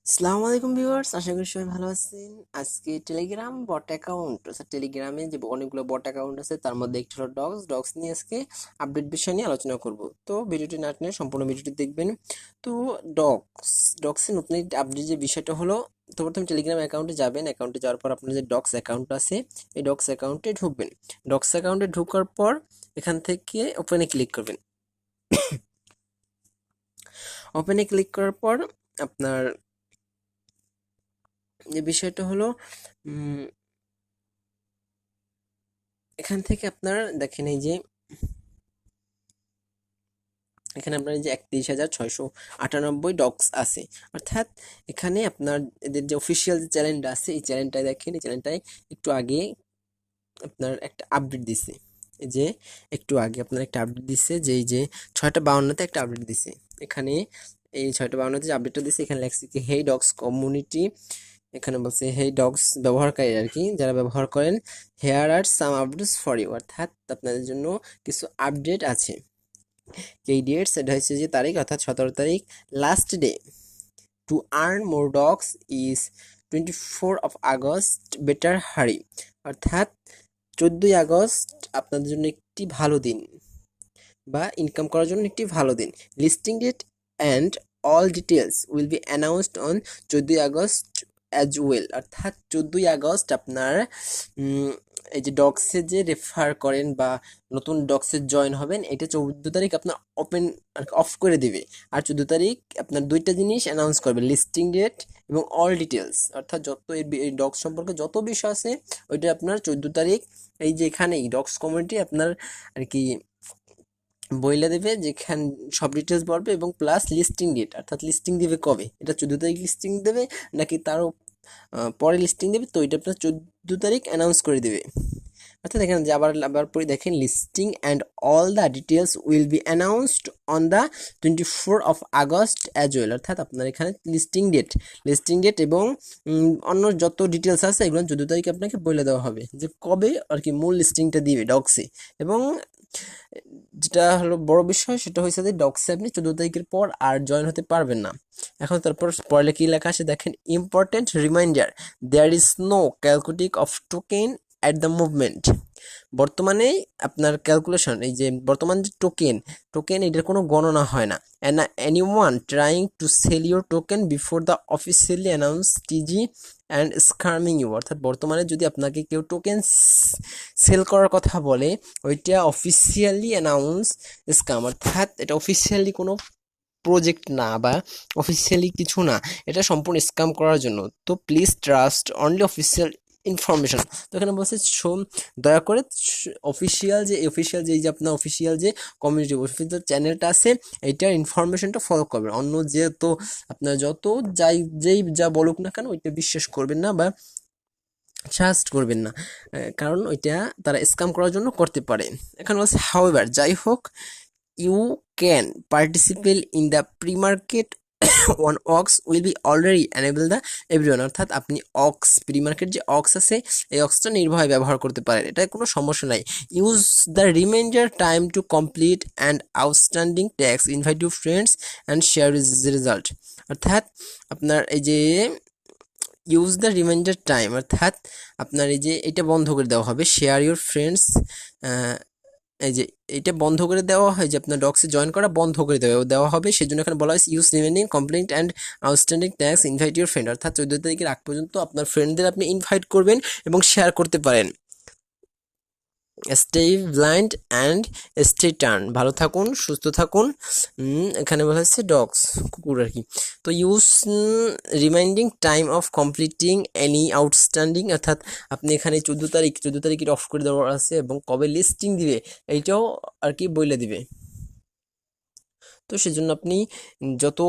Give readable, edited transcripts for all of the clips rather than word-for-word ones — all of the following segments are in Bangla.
আসসালামু আলাইকুম ভিউয়ার্স, আশা করি সবাই ভালো আছেন। আজকে টেলিগ্রাম বট অ্যাকাউন্ট, টেলিগ্রামে যে অনেকগুলো বট অ্যাকাউন্ট আছে তার মধ্যে একটি হলো ডক্স নিয়ে আজকে আপডেট বিষয় নিয়ে আলোচনা করব। তো ভিডিওটি না টেনে সম্পূর্ণ ভিডিওটি দেখবেন। তো ডক্সের নতুন আপডেট যে বিষয়টা হলো, তো প্রথমে টেলিগ্রাম অ্যাকাউন্টে যাবেন। অ্যাকাউন্টে যাওয়ার পর আপনার যে ডক্স অ্যাকাউন্ট আছে এই ডক্স অ্যাকাউন্টে ঢুকবেন। ডক্স অ্যাকাউন্টে ঢোকার পর এখান থেকে ওপেনে ক্লিক করবেন। ওপেনে ক্লিক করার পর আপনার যে বিষয়টা হলো, উম, এখান থেকে আপনার দেখেন এই যে এখানে আপনার এই যে 31,698 ডক্স আছে। অর্থাৎ এখানে আপনার এদের যে অফিসিয়াল যে চ্যানেলটা আছে এই চ্যানেলটায় দেখেন, এই চ্যানেলটায় একটু আগে আপনার একটা আপডেট দিছে। এই যে একটু আগে আপনার একটা আপডেট দিছে, যে এই যে 6:52-তে একটা আপডেট দিছে। এখানে এই 6:52-তে যে আপডেটটা দিছে এখানে লেখছে কি হেই ডগস কমিউনিটি। এখানে বলছে হেই ডগস ব্যবহারকারী আর কি, যারা ব্যবহার করেন, here are some updates for you, অর্থাৎ আপনাদের জন্য কিছু আপডেট আছে। এই ডেট সেটা হচ্ছে যে তারিখ, অর্থাৎ 17 তারিখ। Last day to earn more dogs is 24 August, better হারি, অর্থাৎ 14 আগস্ট আপনাদের জন্য একটি ভালো দিন বা ইনকাম করার জন্য একটি ভালো দিন। Listing date and all details will be announced on 14 August as well, অর্থাৎ 14 আগস্ট আপনার এই যে ডগসে যে রেফার করেন বা নতুন ডগসে জয়েন হবেন, এটা 14 তারিখ আপনার ওপেন অফ করে দিবে। আর 14 তারিখ আপনার দুইটা জিনিস অ্যানাউন্স করবে, লিস্টিং ডেট এবং অল ডিটেলস, অর্থাৎ যত এই ডগস সম্পর্কে যত বিষয় আছে ওইটা আপনার 14 তারিখ এই যে এখানেই ডগস কমিউনিটি আপনার আর কি বইলা দেবে, যেখানে সব ডিটেলস বলবে এবং প্লাস লিস্টিং ডেট, অর্থাৎ লিস্টিং দিবে কবে, এটা 14 তারিখ লিস্টিং দেবে নাকি তারও পরে লিস্টিং দেবে, তো এটা আপনার 14 তারিখ অ্যানাউন্স করে দিবে। অর্থাৎ এখানে যে আবার আবার পরে দেখেন, listing and all the details will be announced on the 24 August as well, অর্থাৎ আপনার এখানে লিস্টিং ডেট এবং অন্য যত ডিটেলস আছে এগুলো 14 তারিখে আপনাকে বলে দেওয়া হবে যে কবে আর কি মূল লিস্টিংটা দিবে ডক্সে। এবং যেটা হলো বড় বিষয় সেটা হচ্ছে যে ডক্সে আপনি 14 তারিখের পর আর জয়েন হতে পারবেন না। এখন তারপর পরে কি লেখা আছে দেখেন, important reminder, there is no calculating of token at the movement. বর্তমানে আপনার ক্যালকুলেশন, এই যে বর্তমান যে টোকেন এটার কোনো গণনা হয় না। Anyone trying to sell your token before the officially announce TG and scamming you, অর্থাৎ বর্তমানে যদি আপনাকে কেউ টোকেন সেল করার কথা বলে, ওইটা অফিসিয়ালি অ্যানাউন্স স্কাম, অর্থাৎ এটা অফিসিয়ালি কোনো প্রজেক্ট না বা অফিসিয়ালি কিছু না, এটা সম্পূর্ণ স্ক্যাম করার জন্য। তো please trust only official information. তো এখানে বলছে দয়া করে অফিসিয়াল যে এই যে আপনার অফিসিয়াল যে কমিউনিটি অফিসিয়াল চ্যানেলটা আছে এইটার ইনফরমেশনটা ফলো করবেন। অন্য যে তো আপনার যত যেই যা বলুক না কেন ওইটা বিশ্বাস করবেন না বা ট্রাস্ট করবেন না, কারণ ওইটা তারা স্ক্যাম করার জন্য করতে পারে। এখানে বলছে হাউএভার, যাই হোক, you can participate in the pre-market on OX will be already enable the everyone, অর্থাৎ আপনি অক্স প্রি-মার্কেট যে অক্স আছে এই অক্সটা নির্ভয়ে ব্যবহার করতে পারেন, এটা কোনো সমস্যা নাই। Use the reminder time to complete and outstanding tax, invite your friends and share result, অর্থাৎ আপনার এই যে ইউজ দ্য রিমাইন্ডার টাইম, অর্থাৎ আপনার এই যে এটা বন্ধ করে দেওয়া হবে, শেয়ার ইউর ফ্রেন্ডস, এই যে এটা বন্ধ করে দেওয়া হয়, যে আপনার ডক্সে জয়েন করা বন্ধ করে দেওয়া হবে, সেজন্য এখানে বলা হয়েছে use remaining complaint and outstanding tax invite your friend, অর্থাৎ 14 তারিখের আগ পর্যন্ত আপনার ফ্রেন্ডদের আপনি ইনভাইট করবেন এবং শেয়ার করতে পারেন। Stay blind and stay turn, ভালো থাকুন, সুস্থ থাকুন। এখানে বলা হচ্ছে ডগস কুকুর আর কি। তো use reminding time of completing any outstanding, অর্থাৎ আপনি এখানে 14 তারিখের অফ করে দেওয়া আছে এবং কবে লিস্টিং দিবে এইটাও আর কি বলে দিবে। তো সেজন্য আপনি যত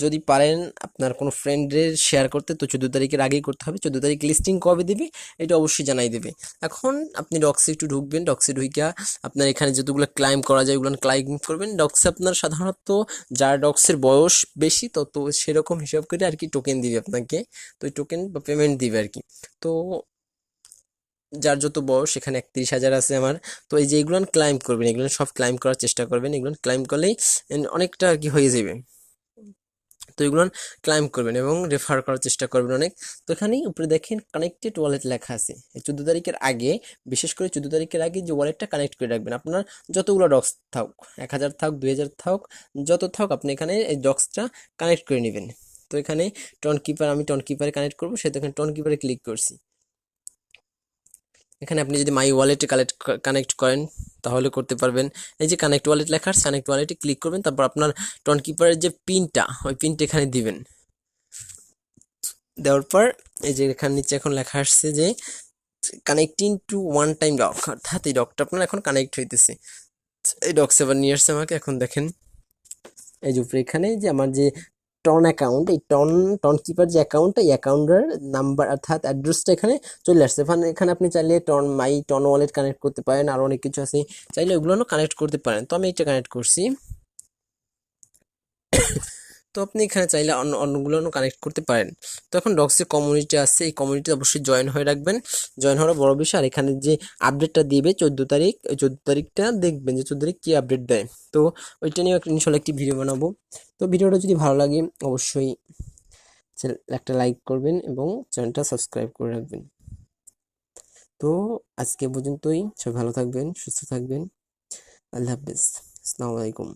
যদি পারেন আপনার কোনো ফ্রেন্ডের শেয়ার করতে, তো 14 তারিখের আগেই করতে হবে। 14 তারিখ লিস্টিং কবে দিবে এটা অবশ্যই জানাই দেবে। এখন আপনি ডক্সে একটু ঢুকবেন, ডক্সে ঢুইকা আপনার এখানে যতগুলো ক্লাইম করা যায় ওগুলো ক্লাইম করবেন। ডক্সে আপনার সাধারণত যার ডক্সের বয়স বেশি তত সেরকম হিসাব করে আর কি টোকেন দিবে আপনাকে, তো ওই টোকেন বা পেমেন্ট দিবে আর কি। তো যার যত বয়স, এখানে 31,000 আছে আমার। তো এই যে এগুলো ক্লাইম করবেন, এগুলো সব ক্লাইম করার চেষ্টা করবেন, এগুলো ক্লাইম করলেই অনেকটা আর কি হয়ে যাবে। তো এগুলো ক্লাইম করবেন এবং রেফার করার চেষ্টা করবেন অনেক। তো এখানেই উপরে দেখেন কানেক্টেড ওয়ালেট লেখা আছে। এই 14 তারিখের আগে, বিশেষ করে 14 তারিখের আগে যে ওয়ালেটটা কানেক্ট করে রাখবেন, আপনার যতগুলো ডক্স থাক, 1000 থাক, 2000 থাক, যত থাক, আপনি এখানে এই ডক্সটা কানেক্ট করে নেবেন। তো এখানে টন কিপার, আমি টন কিপারে কানেক্ট করবো, সেহেতু এখানে টন কিপারে ক্লিক করছি। এখানে আপনি যদি মাই ওয়ালেটে কানেক্ট করেন তাহলে করতে পারবেন। এই যে কানেক্ট ওয়ালেট লেখা আছে, কানেক্ট ওয়ালেটে ক্লিক করবেন, তারপর আপনার টন কিপারের যে পিনটা, ওই পিনটা এখানে দিবেন। দেওয়ার পর এই যে এখানে নিচে এখন লেখা আসছে যে connecting to one time doc, অর্থাৎ এই ডকটা আপনার এখন কানেক্ট হইতেছে। এই ডক্স এবার নিয়ে আসছে আমাকে। এখন দেখেন এই যে উপরে এখানে যে আমার যে টন অ্যাকাউন্ট, এই টন টন কিপার যে অ্যাকাউন্টটা, এই অ্যাকাউন্টের নাম্বার অর্থাৎ অ্যাড্রেসটা এখানে চলে আসছে। এখানে আপনি চাইলে টন ওয়ালেট কানেক্ট করতে পারেন, আর অনেক কিছু আছে, চাইলে ওগুলো কানেক্ট করতে পারেন। তো আমি এটা কানেক্ট করছি। তো আপনি এখানে চাইলে অন্যগুলো কানেক্ট করতে পারেন। তো এখন ডক্সের কমিউনিটি আছে, এই কমিউনিটি অবশ্যই জয়েন হয়ে রাখবেন। জয়েন হওয়ার বড় বিষয়। আর এখানে যে আপডেটটা দিবে 14 তারিখ, ওই 14 তারিখটা দেখবেন যে 14 তারিখ কি আপডেট দেয়। তো ওইটা নিয়ে ইনশাল্লাহ একটি ভিডিও বানাবো। তো ভিডিওটা যদি ভালো লাগে অবশ্যই একটা লাইক করবেন এবং চ্যানেলটা সাবস্ক্রাইব করে রাখবেন। তো আজকে পর্যন্তই, সবাই ভালো থাকবেন, সুস্থ থাকবেন। আল্লাহ হাফেজ, আসসালামু আলাইকুম।